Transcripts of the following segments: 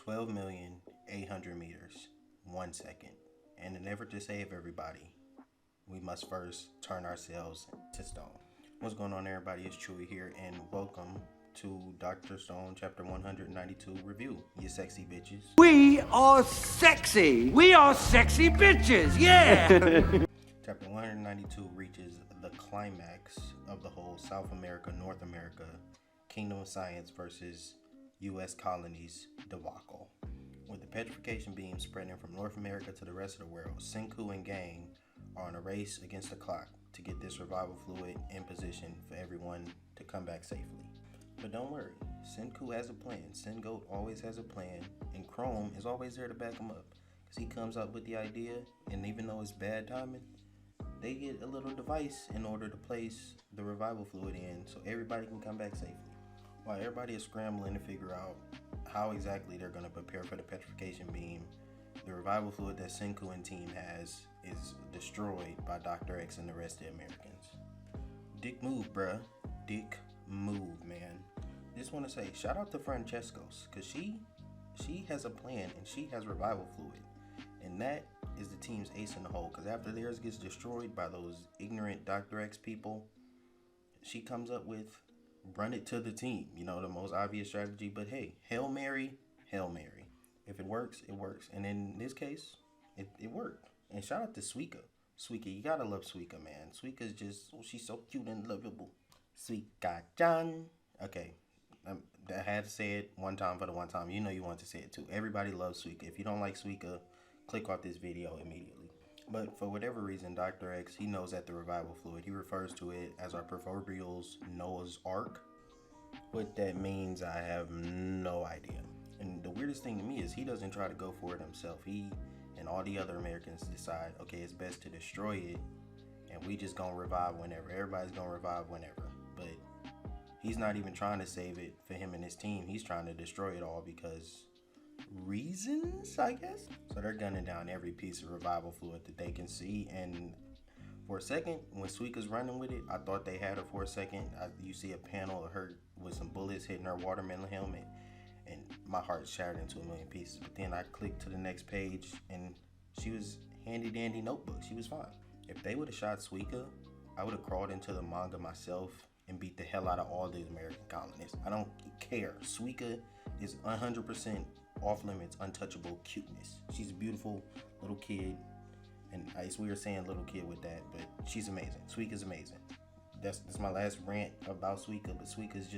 12,800,000 meters, 1 second. And in effort to save everybody, we must first turn ourselves to stone. What's going on, everybody? It's Chewy here, and welcome to Dr. Stone Chapter 192 review, you sexy bitches. We are sexy. We are sexy bitches. Yeah. Chapter 192 reaches the climax of the whole South America, North America, Kingdom of Science versus U.S. colonies debacle. With the petrification beam spreading from North America to the rest of the world, Senku and gang are on a race against the clock to get this survival fluid in position for everyone to come back safely. But don't worry, Senku has a plan. Sengoat always has a plan, and Chrome is always there to back him up. Because he comes up with the idea, and even though it's bad timing, they get a little device in order to place the revival fluid in so everybody can come back safely. While everybody is scrambling to figure out how exactly they're going to prepare for the petrification beam, the revival fluid that Senku and team has is destroyed by Dr. X and the rest of the Americans. Dick move, bruh. Dick move, man. Just want to say shout out to Francesco's, because she has a plan and she has revival fluid, and that is the team's ace in the hole. Because after theirs gets destroyed by those ignorant Dr. X people, she comes up with run it to the team, you know, the most obvious strategy. But hey, Hail Mary, Hail Mary. If it works, it works. And in this case, it worked. And shout out to Suika. Suika, you gotta love Suika, man. Suika's just, oh, she's so cute and lovable. Suika-chan. Okay, I had to say it one time for the one time. You know you want to say it too. Everybody loves Suika. If you don't like Suika, click off this video immediately. But for whatever reason, Dr. X, he knows that the revival fluid, he refers to it as our proverbial Noah's Ark. What that means, I have no idea. And the weirdest thing to me is he doesn't try to go for it himself. He and all the other Americans decide, okay, it's best to destroy it, and we just gonna revive whenever. Everybody's gonna revive whenever. But he's not even trying to save it for him and his team. He's trying to destroy it all because reasons, I guess. So they're gunning down every piece of revival fluid that they can see. And for a second, when Suika's running with it, I thought they had her for a second. You see a panel of her with some bullets hitting her watermelon helmet, and my heart shattered into a million pieces. But then I clicked to the next page, and she was handy dandy notebook. She was fine. If they would have shot Suika, I would have crawled into the manga myself and beat the hell out of all these American colonists. I don't care. Suika is 100% off limits, untouchable cuteness. She's a beautiful little kid, and it's weird saying little kid with that, but she's amazing. Suika's amazing. That's my last rant about Suika, but Suika's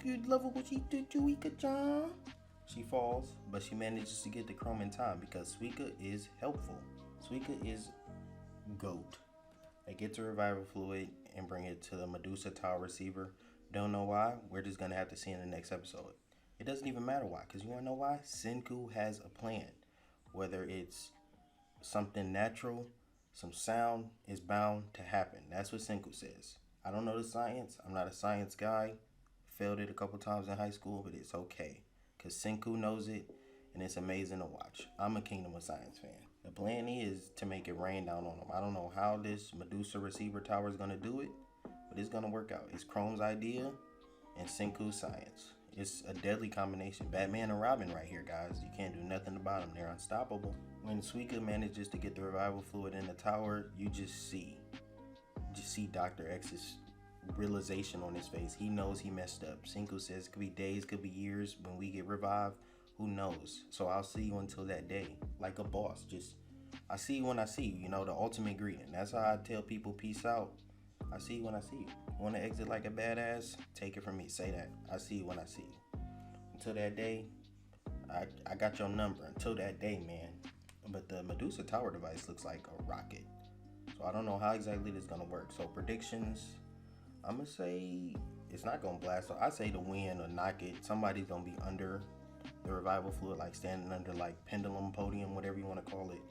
you love her what she do, Suika-chan. She falls, but she manages to get the Chrome in time because Suika is helpful. Suika is GOAT. They get the revival fluid and bring it to the Medusa Tower receiver. Don't know why. We're just gonna have to see in the next episode. It doesn't even matter why, because you wanna know why? Senku has a plan. Whether it's something natural, some sound is bound to happen. That's what Senku says. I don't know the science. I'm not a science guy. Failed it a couple times in high school, but it's okay, because Senku knows it, and it's amazing to watch. I'm a Kingdom of Science fan. The plan is to make it rain down on them. I don't know how this Medusa receiver tower is going to do it, but it's going to work out. It's Chrome's idea and Senku's science. It's a deadly combination. Batman and Robin right here, guys. You can't do nothing about them. They're unstoppable. When Suika manages to get the revival fluid in the tower, you just see Dr. X's realization on his face. He knows he messed up. Senku says it could be days, could be years when we get revived. Who knows? So I'll see you until that day. Like a boss. Just, I see you when I see you. You know, the ultimate greeting. That's how I tell people peace out. I see you when I see you. Want to exit like a badass? Take it from me. Say that. I see you when I see you. Until that day, I got your number. Until that day, man. But the Medusa Tower device looks like a rocket. So I don't know how exactly this is going to work. So predictions, I'm going to say it's not going to blast. So I say to win or knock it. Somebody's going to be under the revival fluid, like standing under like pendulum podium, whatever you want to call it.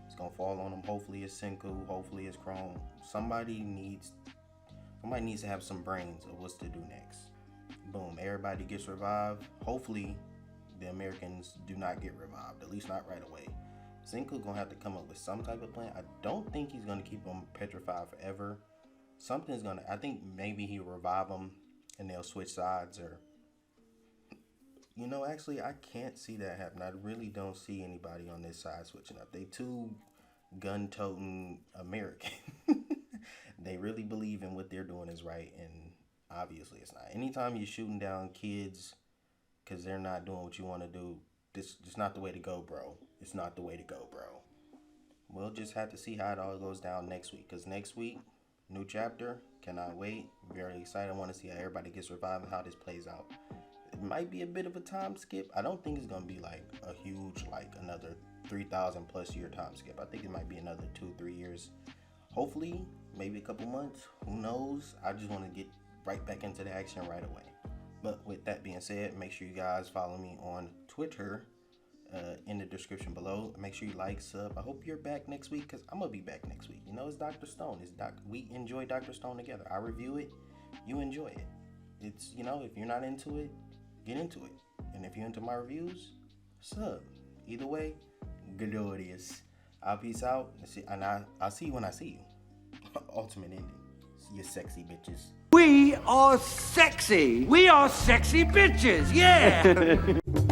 It's going to fall on them. Hopefully it's Senku. Hopefully it's Chrome. Somebody needs to have some brains of what's to do next. Boom. Everybody gets revived. Hopefully the Americans do not get revived. At least not right away. Senku gonna have to come up with some type of plan. I don't think he's gonna keep them petrified forever. Something's gonna, I think maybe he'll revive them and they'll switch sides, or You know, actually, I can't see that happen. I really don't see anybody on this side switching up. They too gun-toting American. They really believe in what they're doing is right, and obviously it's not. Anytime you're shooting down kids because they're not doing what you want to do, this is not the way to go, bro. It's not the way to go, bro. We'll just have to see how it all goes down next week, because next week, new chapter. Cannot wait. Very excited. I want to see how everybody gets revived and how this plays out. It might be a bit of a time skip. I don't think it's going to be like a huge, like another 3,000 plus year time skip. I think it might be another 2-3 years. Hopefully, maybe a couple months. Who knows? I just want to get right back into the action right away. But with that being said, make sure you guys follow me on Twitter in the description below. Make sure you like, sub. I hope you're back next week, because I'm going to be back next week. You know, it's Dr. Stone. We enjoy Dr. Stone together. I review it. You enjoy it. It's, you know, if you're not into it, get into it. And if you're into my reviews, sub. Either way, glorious. I'll peace out. And I'll see you when I see you. Ultimate ending. You sexy bitches. We are sexy. We are sexy bitches. Yeah.